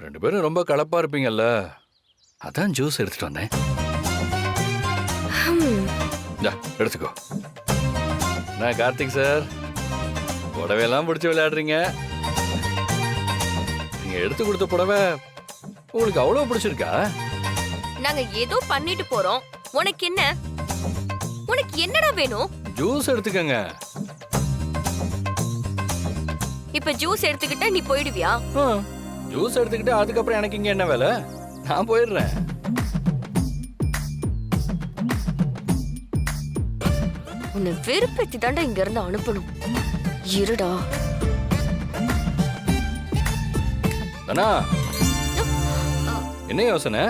ரெண்டு பேரும் ரொம்ப கலப்பா இருப்பீங்கல்ல, அதான் ஜூஸ் எடுத்துட்டு வந்தேன். இந்தா, எடுத்துக்கோ. நான் கார்த்திக் சார், புடவையெல்லாம் பிடிச்சி விளையாடுறீங்க. நீங்க எடுத்து கொடுத்த புடவை உங்களுக்கு அவ்வளவு பிடிச்சிருக்கா? நாங்க ஏதோ பண்ணிட்டு போறோம். உனக்கு என்ன? உனக்கு என்னடா வேணும்? ஜூஸ் எடுத்துக்கங்க. இப்ப ஜூஸ் எடுத்துக்கிட்ட நீ போயிடுவியா? ஜூஸ் எடுத்துக்கிட்டு அதுக்கப்புறம் எனக்கு இங்க என்ன வேலை? நான் போயிடுறேன். உன்னை வெறுப்பேத்தி தாண்டா இங்க இருந்து அனுப்பணும். இருடா. தானா, என்ன யோசனை?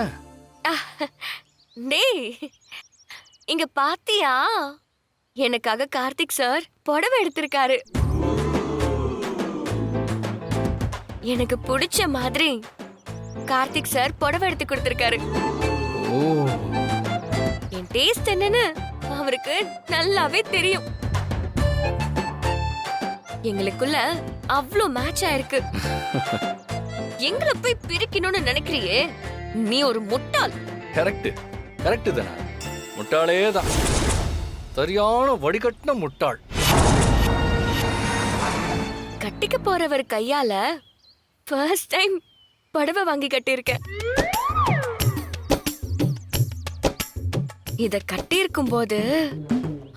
டேய், இங்க பாத்தியா? எனக்காக கார்த்திக் சார் புடவை எடுத்திருக்காரு. எனக்கு பிடிச்ச மாதிரி கார்த்திக் சார் புடவை எடுத்து கொடுத்திருக்காரு. ஓ, என் டேஸ்ட் என்னன்னு அவருக்கு நல்லாவே தெரியும். எங்களுக்குள்ள அவ்ளோ மேட்ச் ஆயிருக்கு. எங்களை போய் பிரிக்கணும்னு நினைக்கிறியே, நீ ஒரு முட்டாள். கரெக்ட் கரெக்ட் தானே, முட்டாளே தான், சரியான வடிகட்டின முட்டாள். கட்டிக்க போறவர் கையால ஃபர்ஸ்ட் டைம் புடவை வாங்கி கட்டியிருக்கேன். இத கட்டியிருக்கும் போது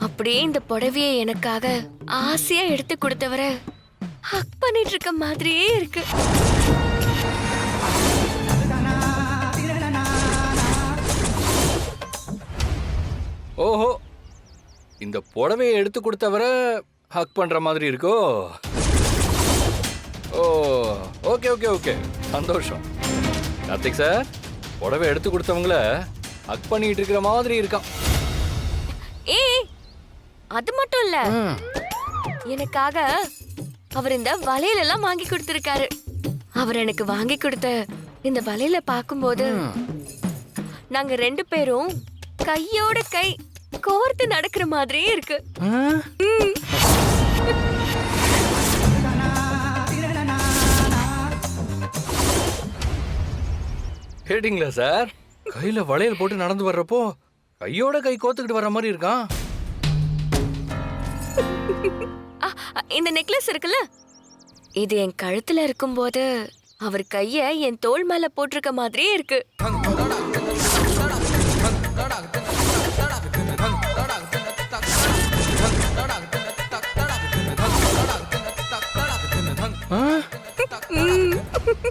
அப்படியே இந்த புடவையை எனக்காக ஆசையா எடுத்து கொடுத்தவர ஹக் பண்ணிட்டு இருக்க மாதிரியே இருக்கு. ஓஹோ, இந்த புடவையை எடுத்து கொடுத்தவரை ஹக் பண்ற மாதிரி இருக்கோ? ஓ, ஓகே ஓகே ஓகே, சந்தோஷம். கார்த்திக் சார், புடவை எடுத்து கொடுத்தவங்கள ஹக் பண்ணிட்டு இருக்கிற மாதிரி இருக்கான். ஏய், அது மட்டும் இல்ல, எனக்காக அவர் இந்த வளையல் எல்லாம் வாங்கி கொடுத்திருக்காரு. அவர் எனக்கு வாங்கி கொடுத்த இந்த வளையல பாக்கும்போது நாங்க ரெண்டு பேரும் கையோட கை கோர்த்து நடக்கிற மாதிரியே இருக்கு. கேட்டீங்களா சார்? கையில வளையல் போட்டு நடந்து வர்றப்போ கையோட கை கோத்துக்கிட்டு வர்ற மாதிரி இருக்கான். இந்த நெக்லஸ் இருக்குல்ல, இது என் கழுத்துல இருக்கும்போது அவர் கைய என் தோள் மேல போட்டிருக்க மாதிரியே இருக்கு.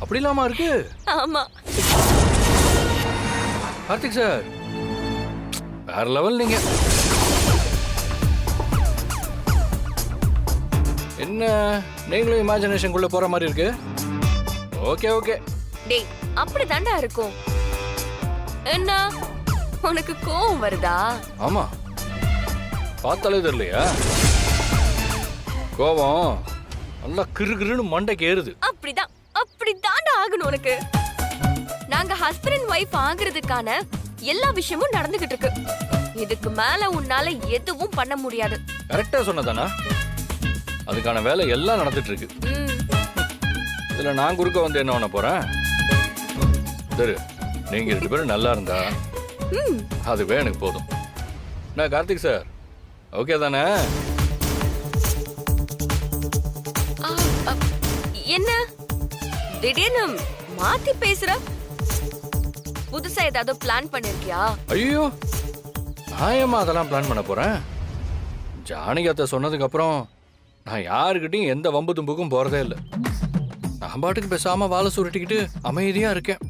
அப்படி இல்லாம இருக்கு. ஆமா கார்த்திக் சார், வேற லெவல் நீங்க. என்ன நீங்களும் இமேஜினேஷனுக்குள்ள போற மாதிரி இருக்கு. Okay okay. டேய், அப்படி தாண்டா இருக்கும். என்ன உனக்கு கோவம் வருதா? ஆமா, பார்த்தாலே தெரியலையா? கோவம் நல்லா கிறுகிறுன்னு மண்டைக்கு ஏறுது. அப்படிதான் அப்படிதாண்டா ஆகணும் உனக்கு. நாங்க ஹஸ்பண்ட் அண்ட் ஒய்ஃப் ஆகுறதுக்கான எல்லா விஷயமும் நடந்துகிட்டு இருக்கு. இதுக்கு மேல உன்னால எதுவும் பண்ண முடியாது. கரெக்டா சொன்னதானா? அதுக்கான வேலை எல்லாம் நடந்துட்டு இருக்கு. இதுல நான் குறுக்க வந்து என்ன பண்ண போறேன்? சரி, நீங்க ரெண்டு பேரும் நல்லா இருந்தா அதுவே எனக்கு போதும். நான் கார்த்திக் சார், ஓகே தானே? என்ன திடீர்னு மாத்தி பேசுற? புதுசா ஏதாவது பிளான் பண்ணிருக்கியா? ஐயோ, நான் ஏமா அதெல்லாம் பிளான் பண்ண போறேன்? ஜானகியத்தை சொன்னதுக்கு அப்புறம் நான் யாருக்கிட்டையும் எந்த வம்பு தும்புக்கும் போறதே இல்லை. நான் பாட்டுக்கு பேசாம வாழை சுருட்டிக்கிட்டு அமைதியா இருக்கேன்.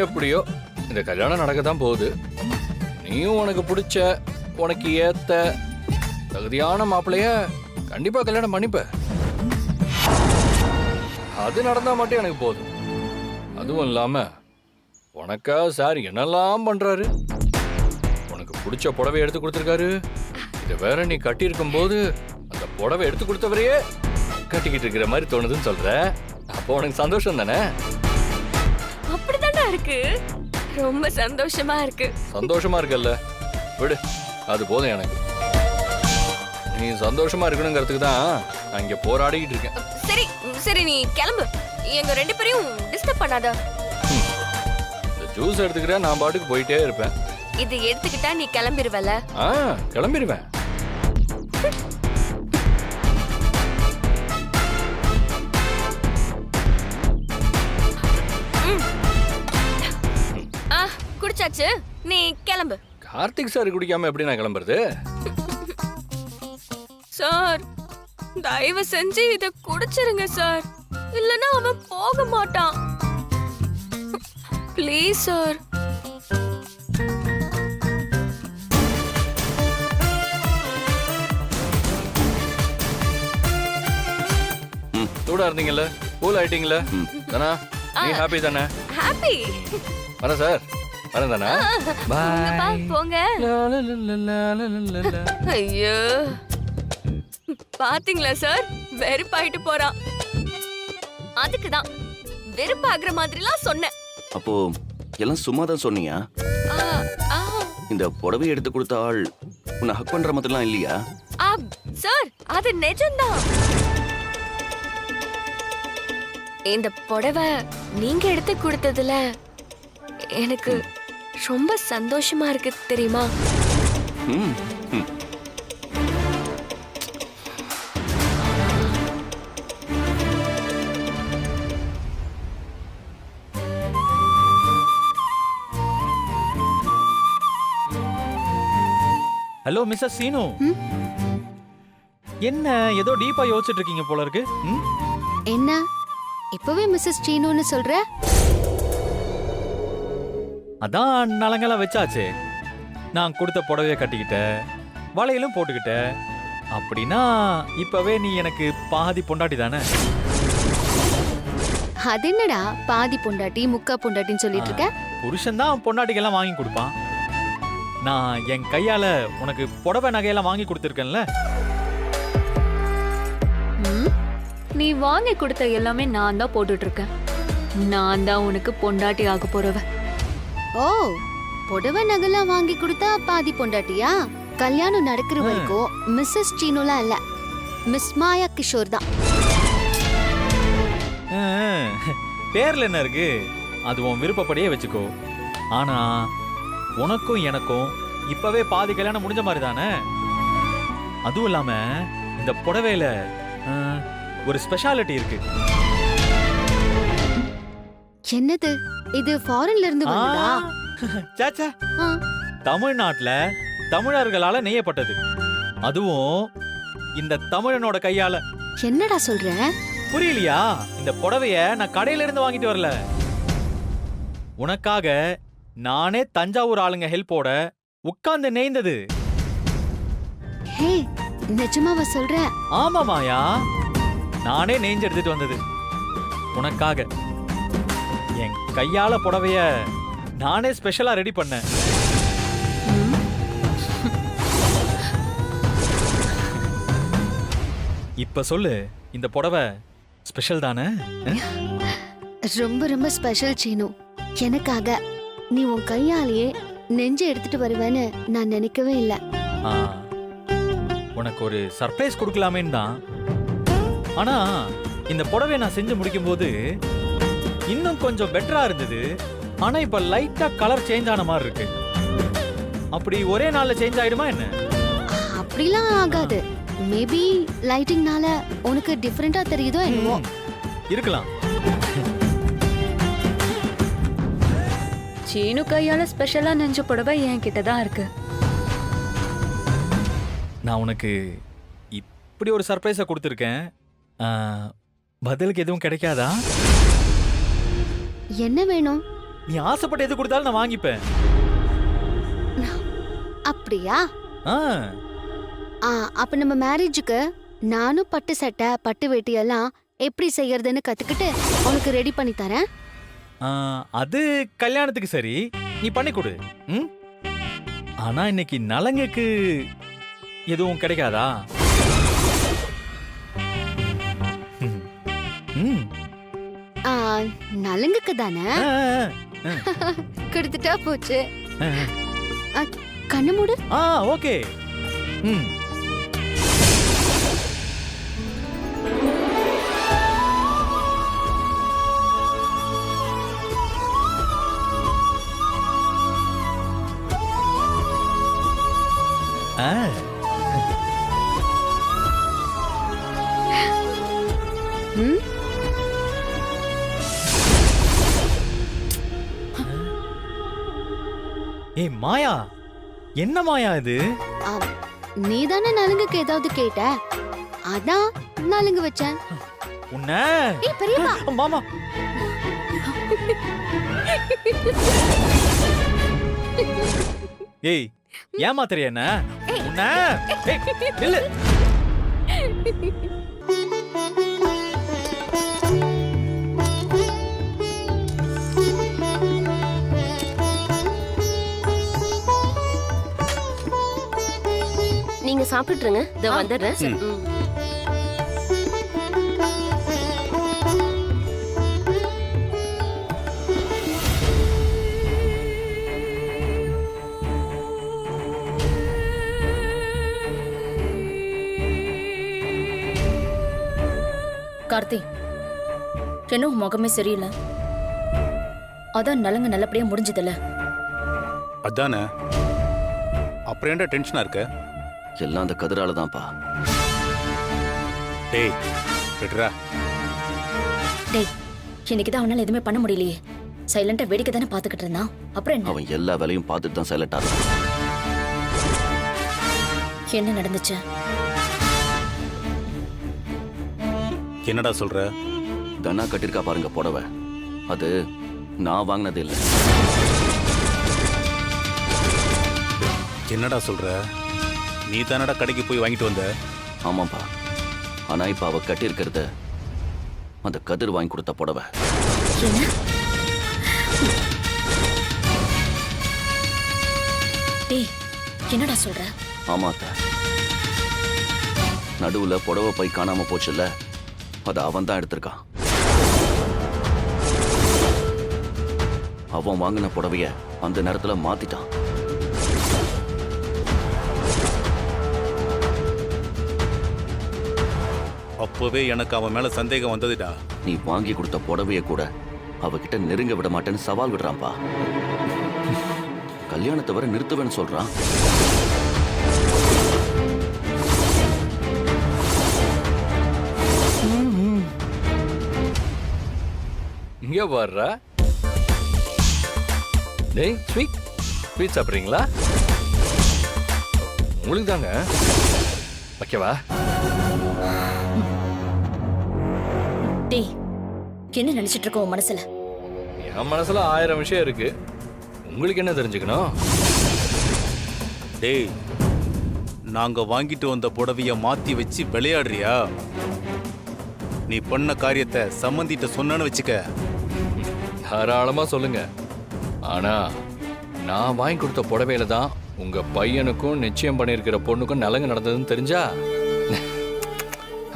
எப்படியோ இந்த கல்யாணம் நடக்கத்தான் போகுது. நீயும் உனக்கு பிடிச்ச, உனக்கு ஏத்த தகுதியான மாப்பிள்ளைய கண்டிப்பா கல்யாணம் பண்ணிப்ப. அது நடந்தா மட்டும் எனக்கு போதும். அதுவும் இல்லாம உனக்கா சார் என்னெல்லாம் பண்றாரு. உனக்கு பிடிச்ச புடவை எடுத்து கொடுத்துருக்காரு. இதை வேற நீ கட்டி இருக்கும் போது அந்த புடவை எடுத்து கொடுத்தவரையே கட்டிக்கிட்டு இருக்கிற மாதிரி தோணுதுன்னு சொல்ற. அப்போ உனக்கு சந்தோஷம் தானே? அப்படிதாண்டா இருக்கு. ரொம்ப சந்தோஷமா இருக்கு. சந்தோஷமா இருக்கல்ல, விடு, அது போதும் எனக்கு. நீ சந்தோஷமா இருக்கணுங்கிறதுக்கு தான் நான் இங்க போராடிக்கிட்டு இருக்கேன். சரி சரி, நீ கிளம்பு. எங்க ரெண்டு பேரையும் டிஸ்டர்ப் பண்ணாத. இந்த ஜூஸ் எடுத்துக்கிட்டா நான் பாட்டுக்கு போயிட்டே இருப்பேன். இது எடுத்துக்கிட்டா நீ கிளம்பிடுவல? கிளம்பிடுவேன். குடிச்சாச்சு, நீ கிளம்பு. கார்த்திக் சார் குடிக்காம எப்படி நான் கிளம்புறது? சார், தயவு செஞ்சு இத குடிச்சிருங்க சார், இல்லனா அவன் போக மாட்டான். Please sir. சூடா இருந்தீங்கல்ல, கூல் ஆயிட்டீங்கல்ல தானா? நீ ஹாப்பி தானே? ஹாப்பி. வரேன் சார், வரேன் தானே? பாய். போங்க. ஐயோ, பாத்தீங்களா சார், வெறுப்பாயிட்டு போறான். அதுக்குதான் வெறுப்பாகிற மாதிரிலாம் சொன்னேன். அப்போ எல்லாம் சும்மா தான் சொன்னியா? இந்த புடவை எடுத்து கொடுத்த ஆள் உன்னை ஹக் பண்ற மாதிரிலாம் இல்லையா? சார், அது நிஜம்தான். இந்த புடவை நீங்க எடுத்து கொடுத்ததுல எனக்கு ரொம்ப சந்தோஷமா இருக்கு தெரியுமா? ஹலோ மிஸ்ஸஸ் சீனு, என்ன ஏதோ டீப்பா யோசிச்சுட்டு இருக்கீங்க போல இருக்கு. என்ன இப்பவே மிஸ்ஸஸ் சீனுன்னு சொல்ற? அதான் நலங்கெல்லாம் வச்சாச்சு. நான் கொடுத்த புடவைய கட்டிக்கிட்டேன், வளையலும் போட்டுக்கிட்டேன். அப்படின்னா இப்பவே நீ எனக்கு பாதி பொண்டாட்டி தானே? அது என்னடா பாதி பொண்டாட்டி முக்கா பொண்டாட்டின்னு சொல்லிட்டு இருக்க? புருஷன் தான் பொண்டாட்டிக்கெல்லாம் வாங்கி கொடுப்பான். நான் என் கையால உனக்கு புடவை நகையெல்லாம் வாங்கி கொடுத்துருக்கேன்ல. நீ வாங்கி கொடுத்த எல்லாமே நான் தான் போட்டுட்டு இருக்கேன். நான் தான் உனக்கு பொண்டாட்டி ஆக போறவ. ஓ, புடவை நகைலாம் வாங்கி கொடுத்தா பாதி பொண்டாட்டியா? கல்யாணம் நடக்கிற வரைக்கும் மிஸ்ஸஸ் சீனுலாம் இல்ல, மிஸ் மாயா கிஷோர் தான். பேர்ல என்ன இருக்கு, அது உன் விருப்பப்படியே வச்சுக்கோ. ஆனா உனக்கும் எனக்கும் இப்பவே பாதி கல்யாணம் முடிஞ்ச மாதிரி தானே? அதுவும் இல்லாம இந்த புடவையில ஒரு ஸ்பெஷாலிட்டி இருக்கு. என்னது இது? ஃபாரின்ல இருந்து வந்ததா? சாச்சா, தமிழ்நாட்டுல தமிழர்களால நெய்யப்பட்டது, அதுவும் இந்த தமிழனோட கையால. என்னடா சொல்ற? புரியலையா? இந்த புடவைய நான் கடையில இருந்து வாங்கிட்டு வரல, உனக்காக நானே தஞ்சாவூர் ஆளுங்க ஹெல்ப்போட உட்கார்ந்து நெய்ந்தது. ஹே, நிஜமாவா சொல்ற? ஆமா மாயா, நானே நெய்ஞ்சு எடுத்துட்டு வந்தது உனக்காக. என் கையால புடவைய நானே ஸ்பெஷலா ரெடி பண்ணேன். இப்ப சொல்லு, இந்த புடவை ஸ்பெஷல் தானே? ரொம்ப ரொம்ப ஸ்பெஷல் சீனு. எனக்காக நீ உன் கையாலேயே நெஞ்சு எடுத்துட்டு வருவேன்னு நான் நினைக்கவே இல்லை. உனக்கு ஒரு சர்ப்ரைஸ் கொடுக்கலாமேன்னு தான். ஆனா இந்த புடவை நான் செஞ்சு முடிக்கும் போது இன்னும் கொஞ்சம் பெட்டரா இருந்தது. ஆனா இப்ப லைட்டா கலர் சேஞ்ச் ஆன மாதிரி இருக்கு. அப்படி ஒரே நாள்ல சேஞ்ச் ஆயிடுமா என்ன? அப்படிலாம் ஆகாது. மேபி லைட்டிங்னால உனக்கு டிஃபரெண்டா தெரியுதோ என்னவோ. இருக்கலாம். சீனு கையால ஸ்பெஷலா நெஞ்ச புடவை என் கிட்ட தான் இருக்கு. நான் உனக்கு இப்படி ஒரு சர்ப்ரைஸை கொடுத்துருக்கேன். பதிலுக்கு எதுவும் கிடைக்காதா? என்ன வேணும்? நீ ஆசைப்பட்ட எது கொடுத்தாலும் நான் வாங்கிப்பேன். அப்படியா? ஆ, அப்ப நம்ம மேரேஜுக்கு நானும் பட்டு சட்டை பட்டு வேட்டி எல்லாம் எப்படி செய்யறதுன்னு கத்துக்கிட்டு உனக்கு ரெடி பண்ணி தரேன். அது கல்யாணத்துக்கு சரி, நீ பண்ணி கொடு. ஆனா இன்னைக்கு நலங்குக்கு எதுவும் கிடைக்காதா? நலங்குக்கு தானே? கொடுத்துட்டா போச்சு. கண்ணு மூடு. ஓகே. ஆ, ம் ஏய் மாயா, என்ன மாயா இது? நீ தானே நலுங்குக்கு ஏதாவது கேட்ட, அதான் நலுங்கு வச்சேன். உன்ன ஏய் பெரியப்பா, மாமா ஏய் ஏமாத்துறியா என்ன? உன்ன ஏய், நில்லு. நீங்க சாப்பிட்டுருங்க, இதோ வந்துடுறேன். ம். கார்த்தி, இன்னும் முகமே சரியில்லை. அதான் நலங்க நல்லபடியா முடிஞ்சதில்ல. அதானே, அப்புறம் ஏன்டா டென்ஷனா இருக்க? எல்லாம் அந்த கதிரால தான்ப்பா. டேய் விடுறா. டேய், இன்னைக்கு தான் அவனால எதுவுமே பண்ண முடியலையே. சைலண்டா வேடிக்கை தானே பாத்துக்கிட்டு இருந்தான். அப்புறம் என்ன? அவன் எல்லா வேலையும் பார்த்துட்டு தான் சைலண்டா இருந்தான். என்ன நடந்துச்சு? என்னடா சொல்ற? தனா கட்டிருக்கா பாருங்க புடவை, அது நான் வாங்கினது இல்லை. என்னடா சொல்ற? நீ தானடா கடைக்கு போய் வாங்கிட்டு வந்த? ஆமாப்பா, ஆனா இப்ப அவ கட்டியிருக்கிறது அந்த கதிர் வாங்கி கொடுத்த புடவை. என்ன? டேய், என்னடா சொல்ற? ஆமாத்த, நடுவுல புடவை பை காணாம போச்சுல்ல, அது அவன் தான் எடுத்திருக்கான். அவன் வாங்கின புடவைய அந்த நேரத்துல மாத்திட்டான். அப்பவே எனக்கு அவன் மேல சந்தேகம் வந்ததுடா. நீ வாங்கி கொடுத்த புடவைய கூட அவகிட்ட நெருங்க விட மாட்டேன்னு சவால் விடுறான்பா. கல்யாணத்தை வர நிறுத்துவேன்னு சொல்றான். இங்க வர்றா. டேய் ஸ்வீட், ஸ்வீட் சாப்பிட்றீங்களா? உங்களுக்கு தாங்க. ஓகேவா? டேய், என்ன நினைச்சிட்டு இருக்க உன் மனசுல? என் மனசுல 1000 விஷயம் இருக்கு. உங்களுக்கு என்ன தெரிஞ்சுக்கணும்? டேய், நாங்க வாங்கிட்டு வந்த புடவைய மாத்தி வச்சு விளையாடுறியா? நீ பண்ண காரியத்தை சம்மந்திட்ட சொன்னேன்னு வச்சுக்க. தாராளமா சொல்லுங்க. ஆனா நான் வாங்கி கொடுத்த புடவையில தான் உங்க பையனுக்கும் நிச்சயம் பண்ணியிருக்கிற பொண்ணுக்கும் நலங்கு நடந்ததுன்னு தெரிஞ்சா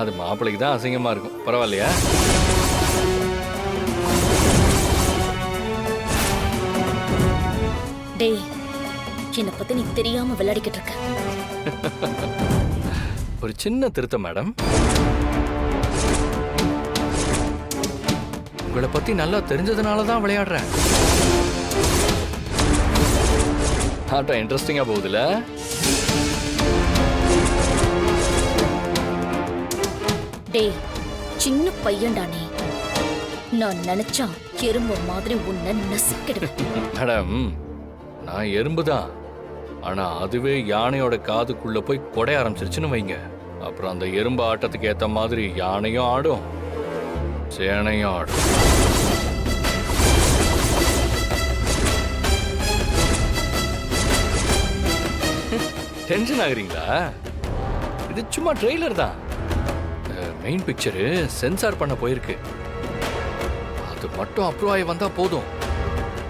அது மாப்பிள்ளைக்கு தான் அசிங்கமா இருக்கும். பரவாயில்லையா? டேய், என்னை பத்தி நீ தெரியாம விளையாடிக்கிட்டு இருக்க. ஒரு சின்ன திருத்தம் மேடம். உங்களை பத்தி நல்லா தெரிஞ்சதுனால தான் விளையாடுறேன். ஆட்டம் இன்ட்ரெஸ்டிங்கா போகுதுல? டேய், சின்ன பையன்டா நீ. நான் நினைச்சா எறும்பு மாதிரி உன்னை நசுக்கிடுவேன். மேடம், நான் எறும்பு தான். ஆனா அதுவே யானையோட காதுக்குள்ள போய் கொடைய ஆரம்பிச்சிருச்சுன்னு வைங்க, அப்புறம் அந்த எறும்பு ஆட்டத்துக்கு ஏத்த மாதிரி யானையும் ஆடும், சேனையும் ஆடும். டென்ஷன் ஆகுறீங்களா? இது சும்மா ட்ரெய்லர் தான். மெயின் பிக்சரு சென்சார் பண்ண போயிருக்கு. அது மட்டும் அப்ரூவ் ஆகி வந்தா போதும்,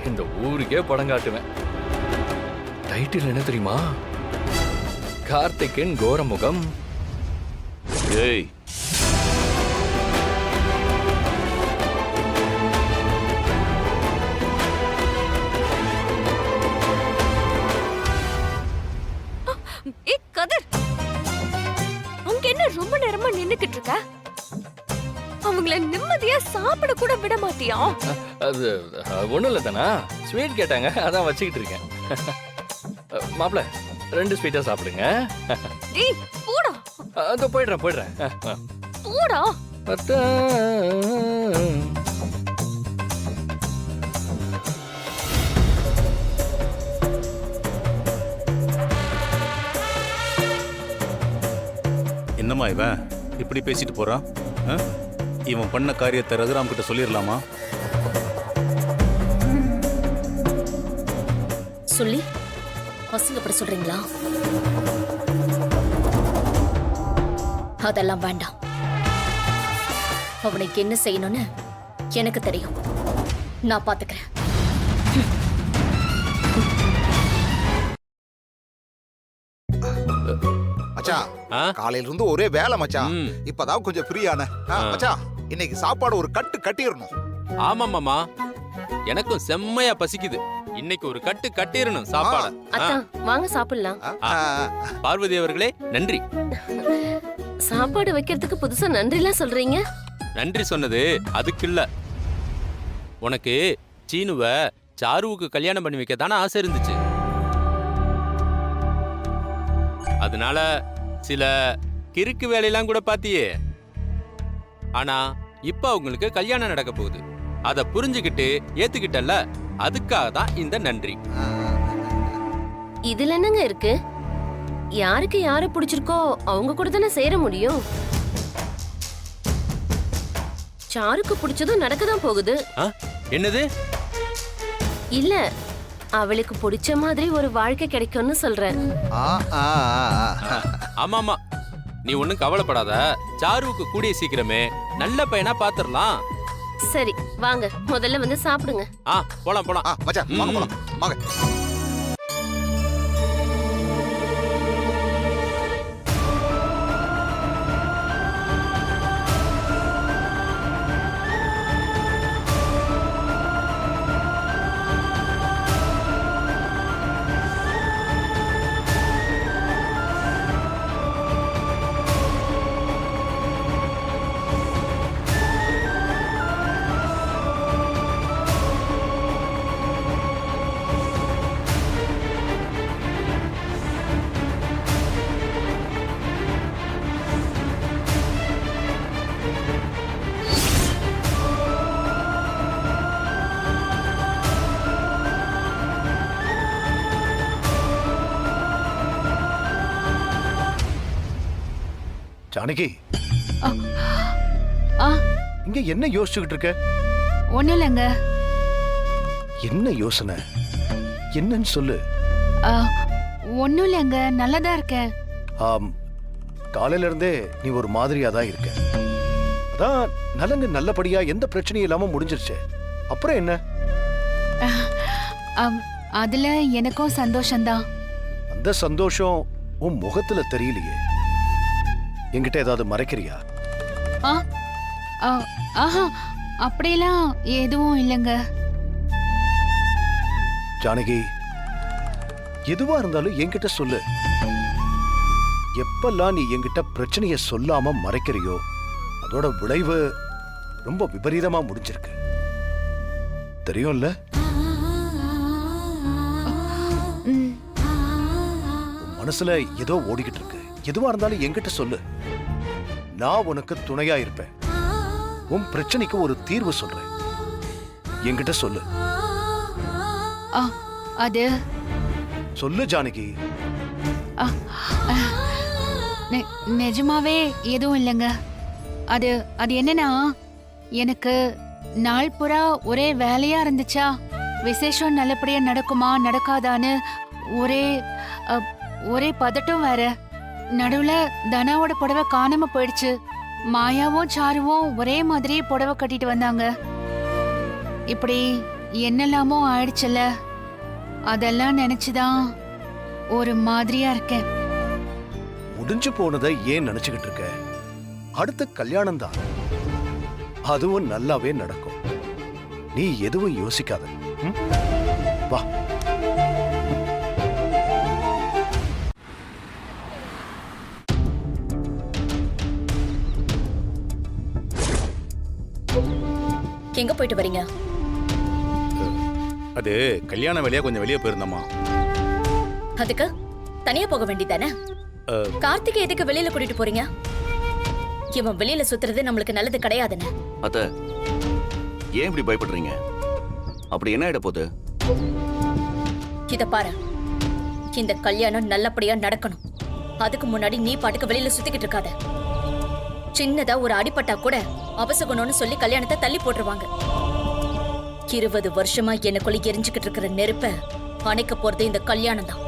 இந்த ஊருக்கே படம் காட்டுவேன். டைட்டில் என்ன தெரியுமா? கார்த்திக்கின் கோரமுகம். ஏய், ஏய் கதிர், அங்க என்ன ரொம்ப நேரமா நின்னுக்கிட்டு இருக்க? அவங்கள நிம்மதியா சாப்பிட கூட விட மாட்டியா? அது ஒண்ணும் இல்லை தானா, ஸ்வீட் கேட்டாங்க, அதான் வச்சுக்கிட்டு இருக்கேன். மாப்பிள்ள, 2 ஸ்வீட்டா சாப்பிடுங்க. டேய் போடா அதோ போயிடுறேன். போடா. அத்தா. என்னம்மா இவன் இப்படி பேசிட்டு போறான்? ஆ? இவன் பண்ண காரியத்தை ரகுராம் கிட்ட சொல்லிடலாமா? சொல்லி அசிங்கப்பட சொல்றீங்களா? அதெல்லாம் வேண்டாம். அவனுக்கு என்ன செய்யணும்னு எனக்கு தெரியும். நான் பாத்துக்கிறேன். மச்சான், காலையில இருந்து ஒரே வேலை மச்சான். இப்பதான் கொஞ்சம் ஃப்ரீயான. மச்சான், இன்னைக்கு சாப்பாடு ஒரு கட்டு கட்டிரணும். ஆமா மாமா, எனக்கும் செம்மையா பசிக்குது. இன்னைக்கு ஒரு கட்டு கட்டிரணும் சாப்பாடு. அத்தான் வாங்க சாப்பிடலாம். பார்வதி அவர்களே நன்றி. சாப்பாடு வைக்கிறதுக்கு புதுசா நன்றிலாம் சொல்றீங்க. நன்றி சொன்னது அதுக்கு இல்ல. உனக்கு சீனுவ சாருவுக்கு கல்யாணம் பண்ணி வைக்க தானே ஆசை இருந்துச்சு. அதனால சில கிறுக்கு வேலையெல்லாம் கூட பாத்தியே. ஆனா இப்ப அவங்களுக்கு கல்யாணம் நடக்க போகுது. அத புரிஞ்சுக்கிட்டு ஏத்துக்கிட்டல்ல, அதுக்காக தான் இந்த நன்றி. இதுல என்னங்க இருக்கு? யாருக்கு யார பிடிச்சிருக்கோ அவங்க கூட தானே சேர முடியும். சாருக்கு பிடிச்சதும் நடக்கதான் போகுது. என்னது? இல்ல, அவளுக்கு பிடிச்ச மாதிரி ஒரு வாழ்க்கை கிடைக்கும்னு சொல்றேன். ஆமா ஆமா, நீ ஒண்ணும் கவலைப்படாத. சாருவுக்கு கூடிய சீக்கிரமே நல்ல பையனா பாத்துரலாம். சரி வாங்க, முதல்ல வந்து சாப்பிடுங்க. போலாம் போலாம். மச்சான் வாங்க போலாம். வாங்க. ஜானகி, இங்க என்ன யோசிச்சுக்கிட்டு இருக்க? ஒண்ணும் இல்லைங்க. என்ன யோசனை? என்னன்னு சொல்லு. ஒண்ணும் இல்லைங்க, நல்லதா இருக்கேன். காலையில இருந்தே நீ ஒரு மாதிரியா தான் இருக்க. அதான் நலங்கு நல்லபடியா எந்த பிரச்சனையும் இல்லாம முடிஞ்சிருச்சு. அப்புறம் என்ன? அதுல எனக்கும் சந்தோஷம்தான். அந்த சந்தோஷம் உன் முகத்துல தெரியலையே. என்கிட்ட ஏதாவது மறைக்கிறியா? அப்படியெல்லாம் எதுவும் இல்லைங்க. ஜானகி, எதுவா இருந்தாலும் என்கிட்ட சொல்லு. எப்பெல்லாம் நீ என்கிட்ட பிரச்சனைய சொல்லாம மறைக்கிறியோ அதோட விளைவு ரொம்ப விபரீதமா முடிஞ்சிருக்கு. தெரியும்ல? மனசுல ஏதோ ஓடிக்கிட்டு இருக்கு. எதுவா இருந்தாலும் என்கிட்ட சொல்லு. நான் உனக்கு துணையா இருப்பேன். உன் பிரச்சனைக்கு ஒரு தீர்வு சொல்றேன். என்கிட்ட சொல்லு. அது சொல்லு ஜானகி. நிஜமாவே எதுவும் இல்லைங்க. அது அது என்னன்னா, எனக்கு நாள் புறா ஒரே வேலையா இருந்துச்சா. விசேஷம் நல்லபடியா நடக்குமா நடக்காதான்னு ஒரே பதட்டம் வேற. நடுவுல தனாவோட புடவை காணாம போயிடுச்சு. மாயாவும் சாருவும் ஒரே மாதிரி புடவை கட்டிட்டு வந்தாங்க. இப்படி என்னெல்லாமோ ஆயிடுச்சுல. அதெல்லாம் நினைச்சுதான் ஒரு மாதிரியா இருக்கேன். முடிஞ்சு போனதை ஏன் நினைச்சுக்கிட்டு இருக்க? அடுத்த கல்யாணம் தான், அதுவும் நல்லாவே நடக்கும். நீ எதுவும் யோசிக்காத. வா. எங்க போயிட்டு வரீங்க? அது கல்யாண வேலையா கொஞ்சம் வெளியே போயிருந்தம்மா. அதுக்கு தனியா போக வேண்டியதானே? கார்த்திகை எதுக்கு வெளியில கூட்டிட்டு போறீங்க? இவன் வெளியில சுத்துறது நம்மளுக்கு நல்லது கிடையாதுன்னு. அத்த, ஏன் இப்படி பயப்படுறீங்க? அப்படி என்ன ஆயிட போகுது? இத பாரு, இந்த கல்யாணம் நல்லபடியா நடக்கணும். அதுக்கு முன்னாடி நீ பாட்டுக்கு வெளியில சுத்திக்கிட்டு இருக்காத. சின்னதா ஒரு அடிபட்டா கூட அபசகுணம்னு சொல்லி கல்யாணத்தை தள்ளி போட்டுருவாங்க. 20 வருஷமா எனக்குள்ள எரிஞ்சுக்கிட்டு இருக்கிற நெருப்ப அணைக்க போறது இந்த கல்யாணம் தான்.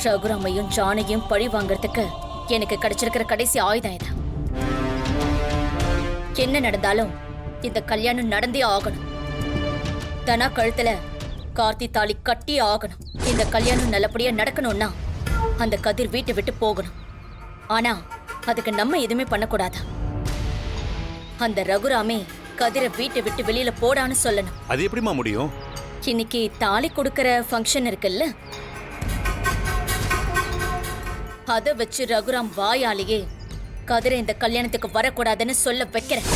ரகுராமையும் ஜானையும் பழி வாங்கறதுக்கு எனக்கு கிடைச்சிருக்கிற கடைசி ஆயுதம் இது. என்ன நடந்தாலும் இந்த கல்யாணம் நடந்தே ஆகணும். தனா கழுத்துல கார்த்தி தாலி கட்டி ஆகணும். இந்த கல்யாணம் நல்லபடியா நடக்கணும்னா அந்த கதிர் வீட்டை விட்டு போகணும். ஆனா அதுக்கு நம்ம எதுவுமே பண்ணக்கூடாது. அந்த ரகுராமே கதிரை வீட்டை விட்டு வெளியில போடான்னு சொல்லணும். அது எப்படிமா முடியும்? இன்னைக்கு தாலி கொடுக்கற ஃபங்க்ஷன் இருக்குல்ல, அத வச்சு ரகுராம் வாயாலேயே கதிரை இந்த கல்யாணத்துக்கு வரக்கூடாதுன்னு சொல்ல வைக்கிறேன்.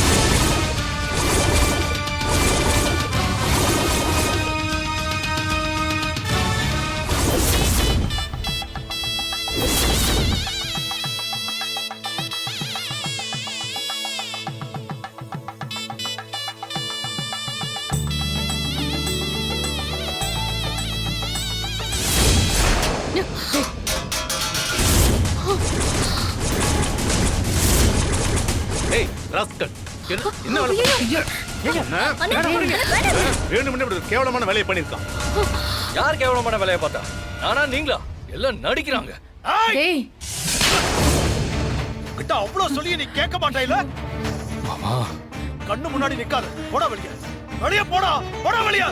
ஏய் ராஸ்கல், என்ன வேலை பண்றீங்க? வேணும்னே இப்படி ஒரு கேவலமான வேலையை பண்ணிருக்கான். யார் கேவலமான வேலையை பார்த்தா? நானா நீங்களா? எல்லாம் நடிக்கிறாங்க. டேய், கிட்ட அவ்வளவு சொல்லி நீ கேட்க மாட்டாயில? மாமா, கண்ணு முன்னாடி நிக்காத. போடா வெளிய. வெளிய போடா. போடா வெளிய.